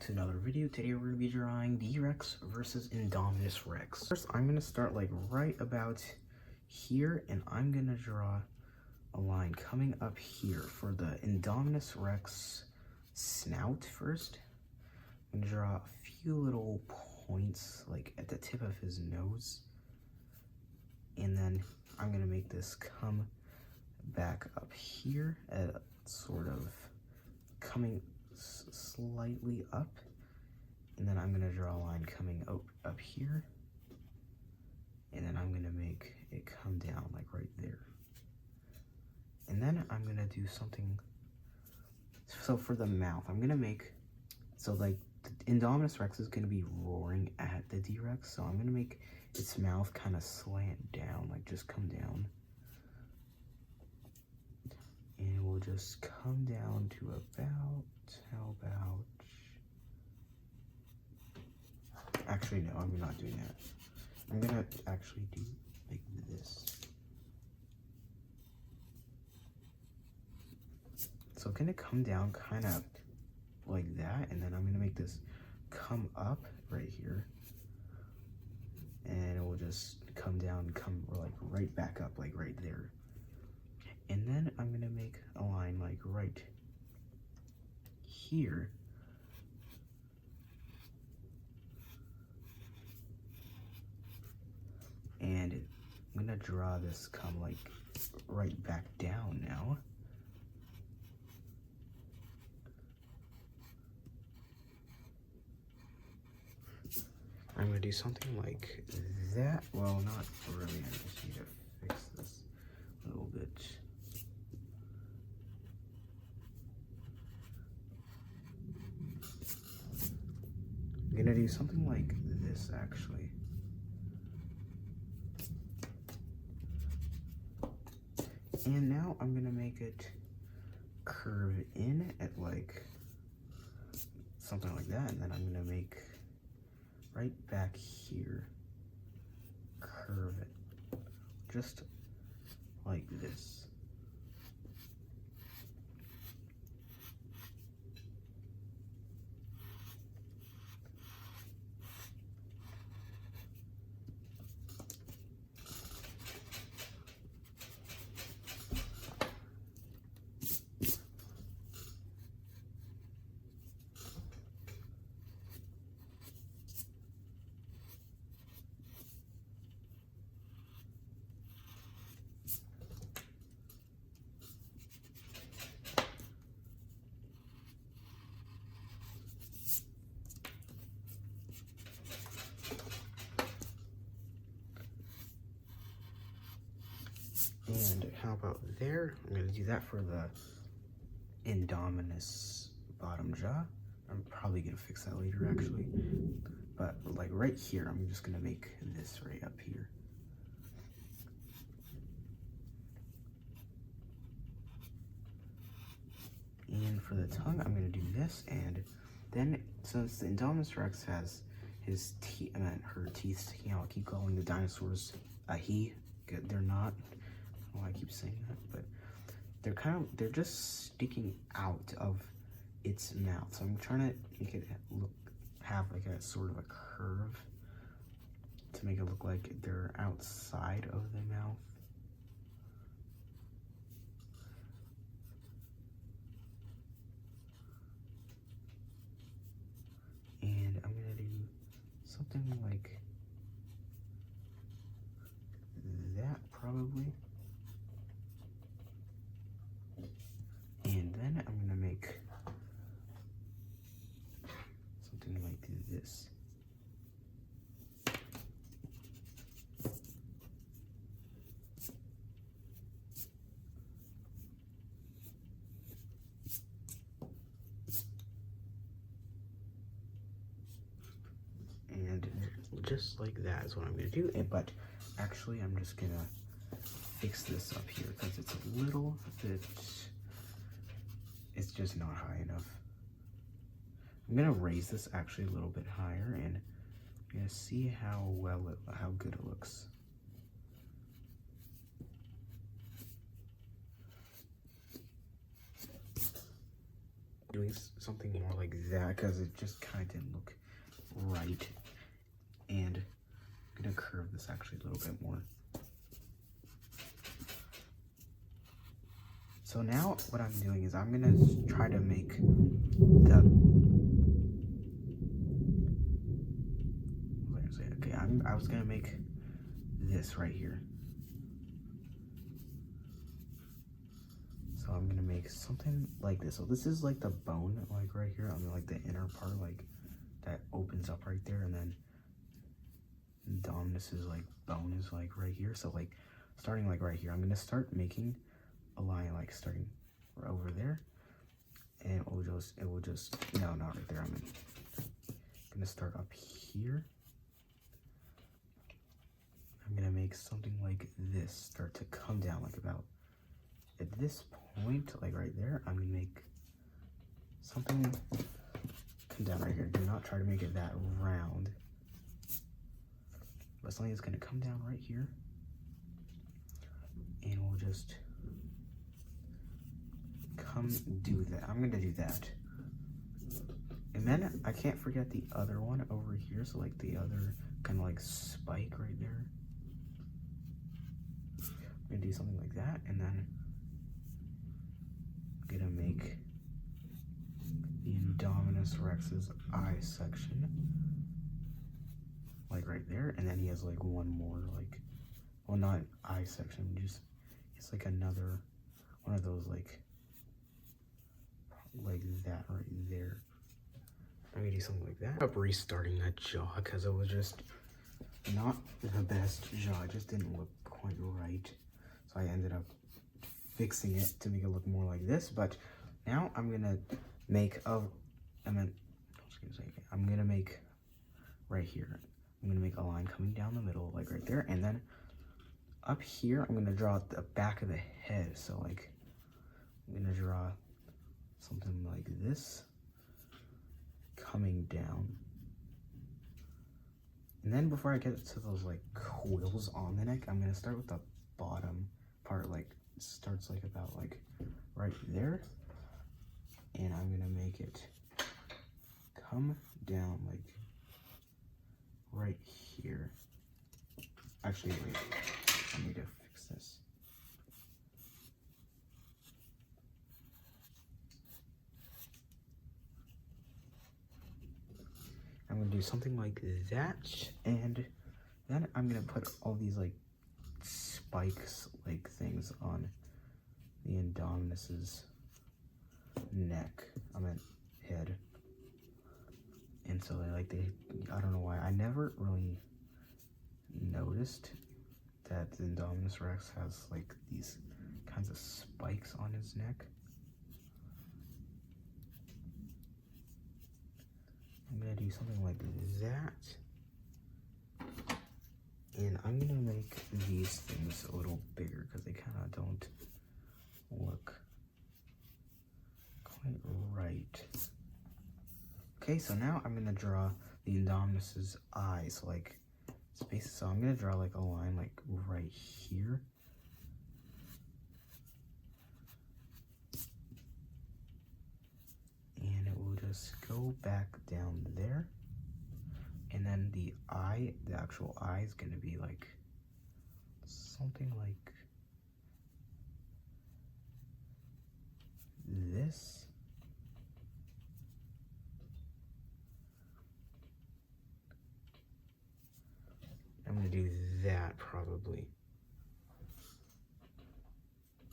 to another video. Today we're going to be drawing D-Rex versus Indominus Rex. First, I'm going to start like right about here, and I'm going to draw a line coming up here for the Indominus Rex snout first. I'm going to draw a few little points like at the tip of his nose, and then I'm going to make this come back up here at sort of coming slightly up, and then I'm going to draw a line coming up here, and then I'm going to make it come down like right there. And then I'm going to do something, so for the mouth, I'm going to make, so like the Indominus Rex is going to be roaring at the D-Rex, so I'm going to make its mouth kind of slant down, like just come down. And we'll just come down to about, actually no, I'm not doing that. I'm gonna actually do like this. So I'm gonna come down kind of like that, and then I'm gonna make this come up right here. And it will just come down, like right back up, like right there. And then I'm gonna make a line like right here. And I'm gonna draw this come like right back down now. I'm gonna do something like that. Well, not really, I just need to fix this a little bit. I'm gonna do something like this actually. And now I'm gonna make it curve in at like something like that, and then I'm gonna make right back here, curve it just like this. And how about there? I'm going to do that for the Indominus bottom jaw. I'm probably going to fix that later actually. But like right here, I'm just going to make this right up here. And for the tongue, I'm going to do this. And then, since the Indominus Rex has his teeth, her teeth sticking out, I keep calling the dinosaurs a he. They're not. I don't know why I keep saying that, but they're just sticking out of its mouth. So I'm trying to make it have like a sort of a curve to make it look like they're outside of the mouth. And I'm gonna do something like that probably. And then I'm gonna make something like this. And just like that is what I'm gonna do. But actually, I'm just gonna fix this up here because it's a little bit, it's just not high enough. I'm gonna raise this actually a little bit higher, and I'm gonna see how good it looks. doing something more like that because it just kind of didn't look right. And I'm gonna curve this actually a little bit more. So now what I'm doing is I'm gonna try to make I was gonna make this right here. So I'm gonna make something like this. So this is like the bone, like right here. I mean, like the inner part, like that opens up right there, and then Indominus's like bone is like right here. So like starting like right here, I'm gonna start making a line like starting over there, and it will just no, not right there. I'm gonna start up here. I'm gonna make something like this start to come down like about at this point, like right there. I'm gonna make something come down right here. Do not try to make it that round, but something is gonna come down right here, and we'll just come do that. I'm gonna do that, and then I can't forget the other one over here. So like the other kind of like spike right there. I'm gonna do something like that, and then I'm gonna make the Indominus Rex's eye section, like right there, and then he has like one more, like, well, not eye section, just it's like another one of those like that right there. I'm gonna do something like that. Up restarting that jaw because it was just not the best jaw. It just didn't look quite right. So I ended up fixing it to make it look more like this. But now I'm gonna make I'm gonna make right here. I'm gonna make a line coming down the middle, like right there, and then up here I'm gonna draw the back of the head. So like I'm gonna draw something like this coming down. And then before I get to those like quills on the neck, I'm gonna start with the bottom part, like starts like about like right there, and I'm gonna make it come down like right here. Actually, wait, I need to fix this. I'm gonna do something like that, and then I'm gonna put all these like spikes like things on the Indominus's neck, head. And so I don't know why, I never really noticed that the Indominus Rex has like these kinds of spikes on his neck. I'm gonna do something like that. And I'm gonna make these things a little bigger because they kind of don't look quite right. Okay, so now I'm gonna draw the Indominus's eyes, like spaces. So I'm gonna draw like a line like right here. And it will just go back down there. And then the eye, the actual eye is gonna be like something like this. I'm gonna do that probably.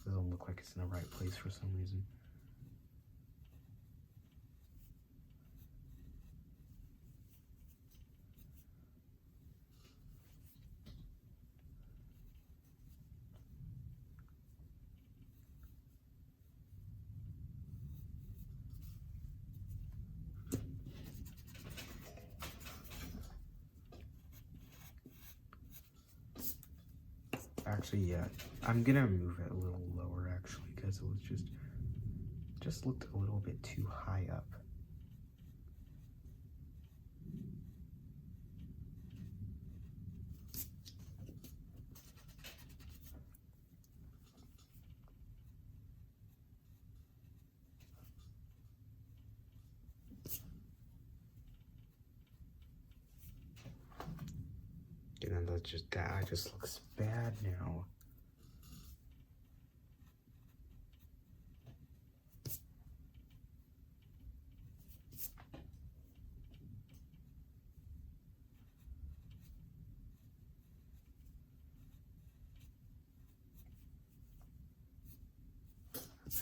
It doesn't look like it's in the right place for some reason. Actually, yeah, I'm gonna move it a little lower actually because it was just looked a little bit too high up. And that just looks bad now.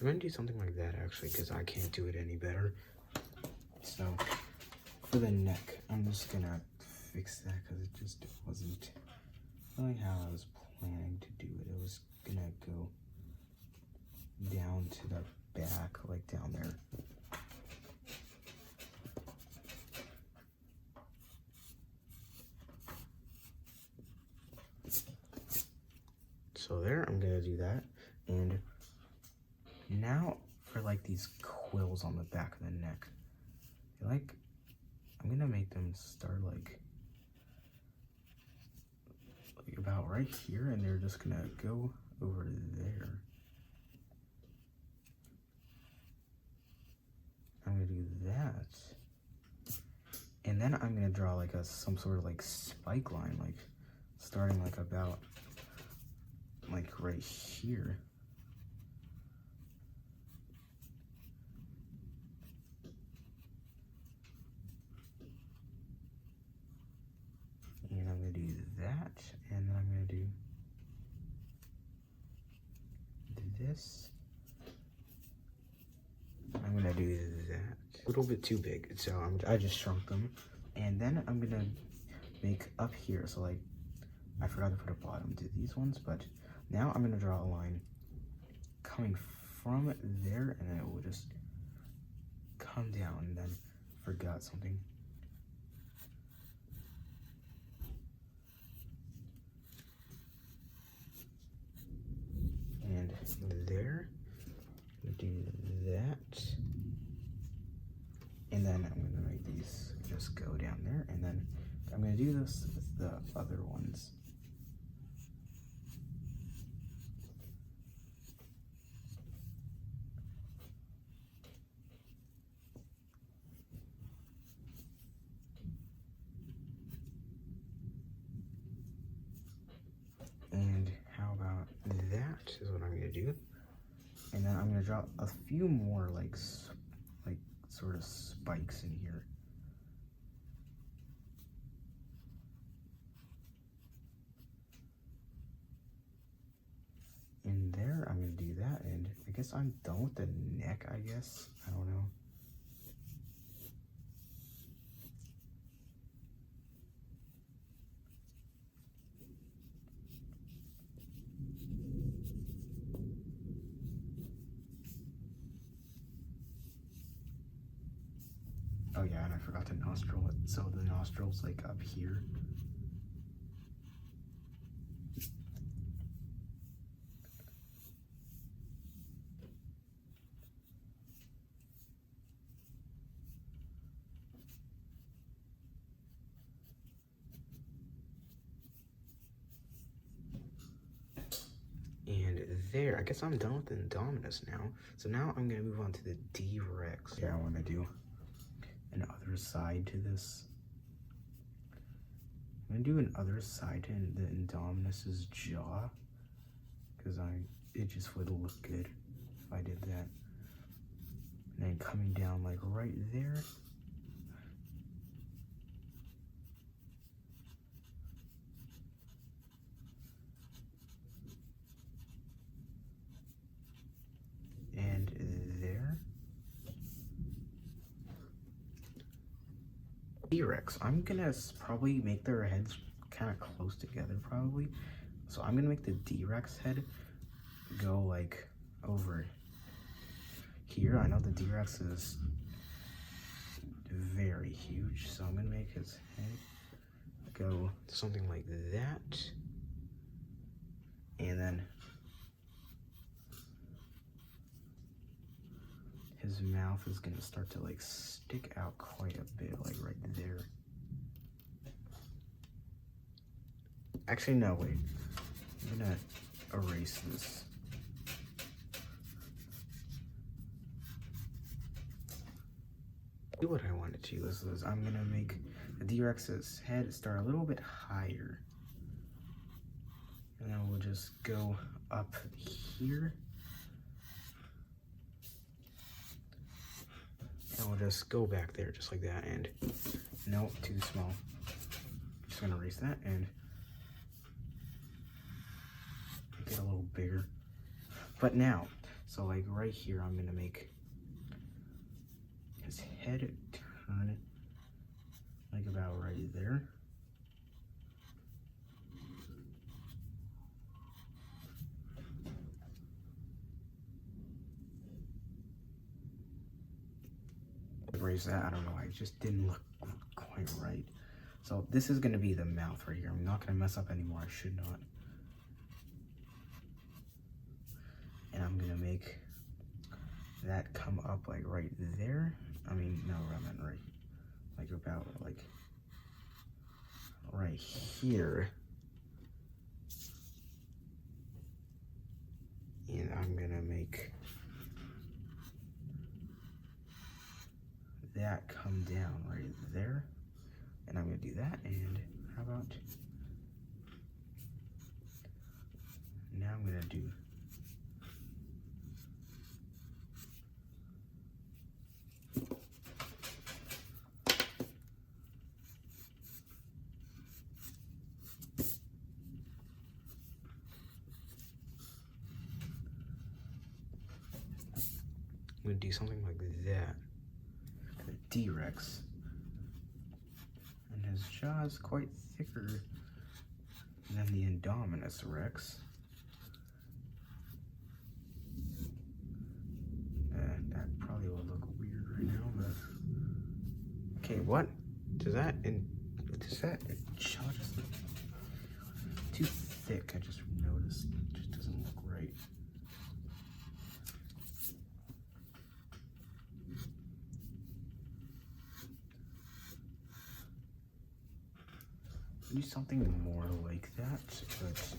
I'm gonna do something like that actually, because I can't do it any better. So for the neck, I'm just gonna fix that because it just wasn't really how I was planning to do it. It was gonna go down to the back, like down there. So there, I'm gonna do that. And now for like these quills on the back of the neck, I'm gonna make them start like about right here, and they're just gonna go over there. I'm gonna do that. And then I'm gonna draw like some sort of like spike line, like starting like about like right here. And I'm gonna do that, and then I'm gonna do this. I'm gonna do that. A little bit too big, so I just shrunk them. And then I'm gonna make up here, so like, I forgot to put a bottom to these ones, but now I'm gonna draw a line coming from there, and then it will just come down, and then forgot something. And there, do that. And then I'm gonna make these just go down there, and then I'm gonna do this with the other ones. And how about that is what I'm gonna do. And then I'm gonna draw a few more like sort of spikes in here. In there, I'm gonna do that, and I guess I'm done with the neck, I guess. I don't know. Oh yeah, and I forgot the nostril. So the nostril's like up here. And there, I guess I'm done with the Indominus now. So now I'm gonna move on to the D-Rex. Yeah, I wanna do an other side to this. I'm gonna do an other side to the Indominus's jaw, because it just would look good if I did that. And then coming down like right there. And there. T-Rex, I'm gonna probably make their heads kind of close together probably. So I'm gonna make the D-Rex head go like over here. I know the D-Rex is very huge, so I'm gonna make his head go something like that. And then his mouth is gonna start to like stick out quite a bit, like right there. Actually, no, wait. I'm gonna erase this. What I wanted to do is I'm gonna make the D-Rex's head start a little bit higher. And then we'll just go up here. And we'll just go back there just like that. And no, too small. Just gonna erase that and make it a little bigger. But now, so like right here, I'm gonna make his head turn it like about right there. Erase that, I don't know, it just didn't look quite right. So this is gonna be the mouth right here. I'm not gonna mess up anymore, I should not. And I'm gonna make that come up like right there. I mean, no, I meant right, like about like right here. And I'm gonna make that come down right there. And I'm gonna do that, and how about, now I'm gonna do something like that. The D-Rex. And his jaw is quite thicker than the Indominus Rex. That probably will look weird right now, but okay, what does that jaw just look too thick? I just noticed it just doesn't look right. Do something more like that, but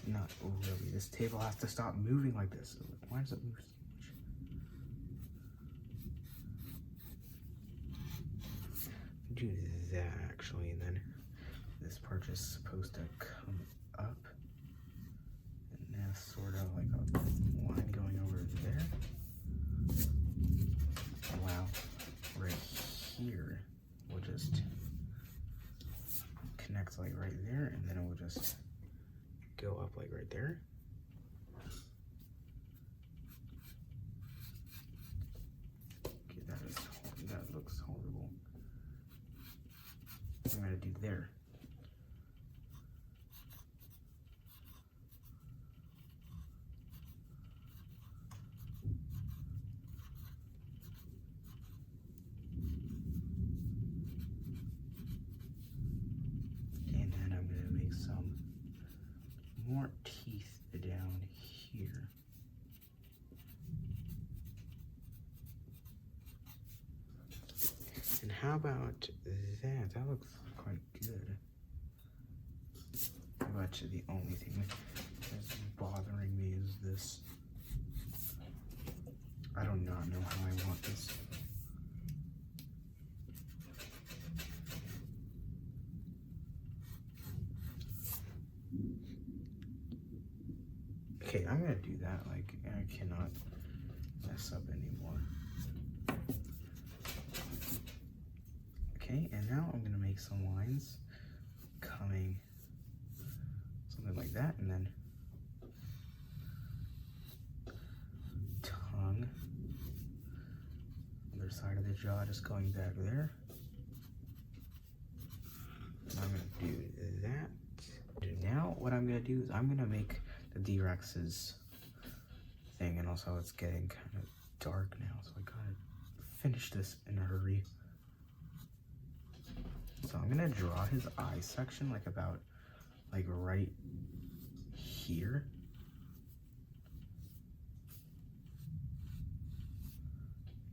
not really. This table has to stop moving like this. Why does it move so much? Do that actually, and then this part is supposed to come up, and that's sort of like a line going over there. Wow, right here, we'll just connect like right there, and then it will just go up like right there. Okay, that looks horrible. I'm gonna do there. More teeth down here. And how about that? That looks quite good. But the only thing that's bothering me is this. I do not know how I want this. Okay, I'm gonna do that. Like, I cannot mess up anymore. Okay, and now I'm gonna make some lines coming something like that, and then tongue, other side of the jaw, just going back there. And I'm gonna do that. Now, what I'm gonna do is I'm gonna make the D-Rex's thing, and also it's getting kind of dark now, so I gotta finish this in a hurry. So I'm gonna draw his eye section like about like right here.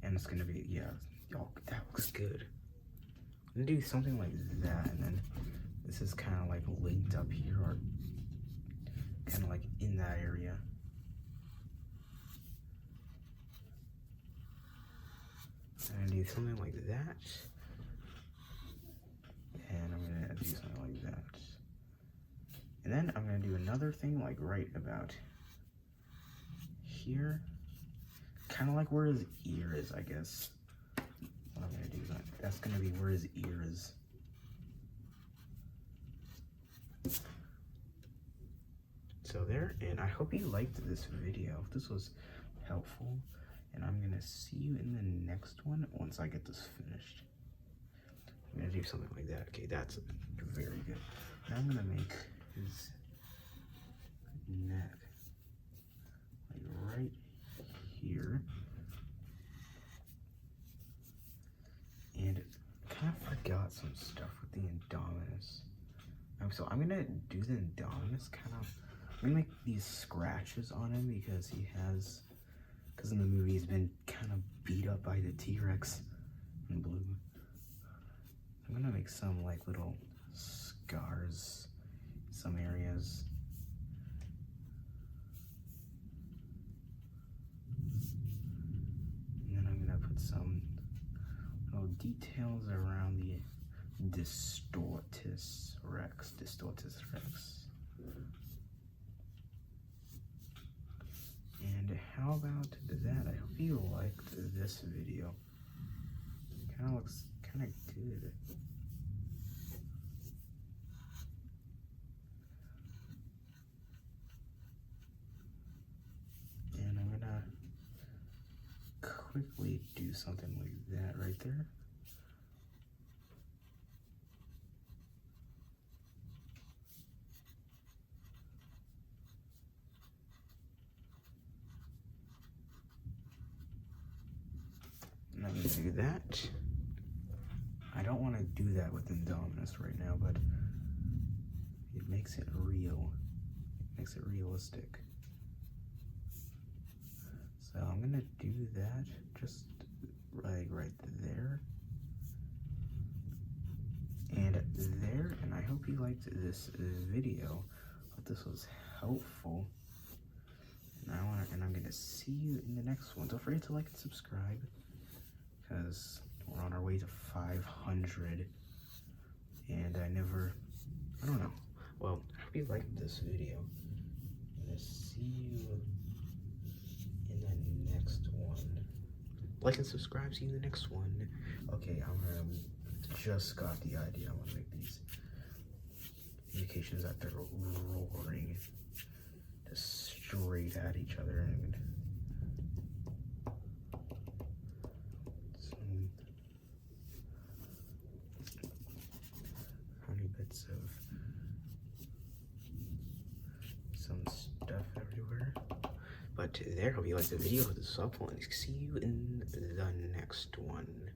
And it's gonna be, yeah, oh, that looks good. I'm gonna do something like that, and then this is kind of like linked up here, or kind of like in that area. I'm gonna do something like that. And I'm gonna do something like that. And then I'm gonna do another thing like right about here. Kind of like where his ear is, I guess. What I'm gonna do is that's gonna be where his ear is. So there, and I hope you liked this video. If this was helpful, and I'm gonna see you in the next one once I get this finished. I'm gonna do something like that. Okay, that's very good. Now I'm gonna make his neck like right here. And I kind of forgot some stuff with the Indominus. So I'm gonna do the Indominus kind of. I'm gonna make these scratches on him because because in the movie he's been kind of beat up by the T-Rex in blue. I'm gonna make some like little scars in some areas. And then I'm gonna put some little details around the Distortus Rex. And how about that? I hope you liked this video. Kind of looks kind of good. And I'm gonna quickly do something like that right there. And I'm gonna do that. I don't want to do that with Indominus right now, but it makes it real. It makes it realistic. So I'm gonna do that just like right there. And there, and I hope you liked this video. Hope this was helpful. And I'm gonna see you in the next one. Don't forget to like and subscribe, because we're on our way to 500. And I don't know. Well, I hope you liked this video. I'm gonna see you in the next one. Like and subscribe, see you in the next one. Okay, just got the idea. I'm gonna make these indications that they're roaring just straight at each other. And some honey bits of some stuff everywhere. But there, hope you liked the video. This is up, and see you in the next one.